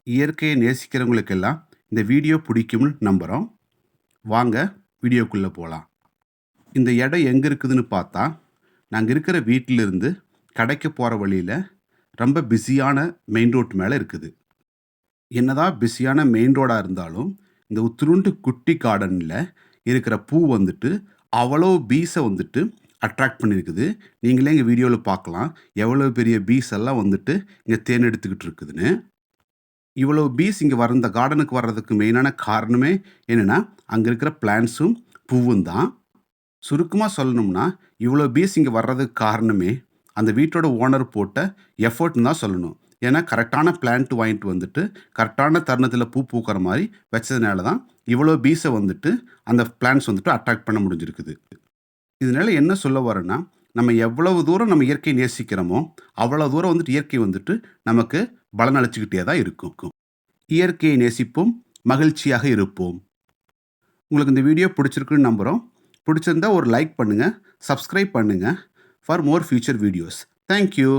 இயற்கையை நேசிக்கிறவங்களுக்கெல்லாம் இந்த வீடியோ பிடிக்கும்னு நம்புகிறோம். வாங்க வீடியோக்குள்ளே போகலாம். இந்த இடம் எங்கே இருக்குதுன்னு பார்த்தா, நாங்கள் இருக்கிற வீட்டிலிருந்து கடைக்கு போகிற வழியில் ரொம்ப பிஸியான மெயின் ரோட் மேலே இருக்குது. என்னதான் பிஸியான மெயின் ரோடாக இருந்தாலும், இந்த உத்துருண்டு குட்டி கார்டனில் இருக்கிற பூ வந்துட்டு அவ்வளோ பீஸை வந்துட்டு அட்ராக்ட் பண்ணியிருக்குது. நீங்களே எங்கள் வீடியோவில் பார்க்கலாம், எவ்வளோ பெரிய பீஸ் எல்லாம் வந்துட்டு இங்கே தேன் எடுத்துக்கிட்டு இருக்குதுன்னு. இவ்வளோ பீஸ் இங்கே வர இந்த கார்டனுக்கு வர்றதுக்கு மெயினான காரணமே என்னென்னா, அங்கே இருக்கிற பிளான்ட்ஸும் பூவும் தான். சுருக்கமாக சொல்லணும்னா, இவ்வளோ பீஸ் இங்கே வர்றதுக்கு காரணமே அந்த வீட்டோட ஓனர் போட்ட எஃபர்ட்னு தான் சொல்லணும். ஏன்னா கரெக்டான பிளான்ட் வாங்கிட்டு வந்துட்டு கரெக்டான தருணத்தில் பூ பூக்கிற மாதிரி வச்சதுனால தான் இவ்வளோ பீஸை வந்துட்டு அந்த பிளான்ட்ஸ் வந்துட்டு அட்ராக்ட் பண்ண முடிஞ்சிருக்குது. இதனால என்ன சொல்ல வரேன்னா, நம்ம எவ்வளவு தூரம் நம்ம இயற்கையை நேசிக்கிறோமோ அவ்வளோ தூரம் வந்துட்டு இயற்கை வந்துட்டு நமக்கு பலனளிச்சுக்கிட்டே தான் இருக்கும். இயற்கையை நேசிப்போம், மகிழ்ச்சியாக இருப்போம். உங்களுக்கு இந்த வீடியோ பிடிச்சிருக்குன்னு நம்புகிறோம். பிடிச்சிருந்தா ஒரு லைக் பண்ணுங்கள், சப்ஸ்கிரைப் பண்ணுங்கள் for more future videos. Thank you.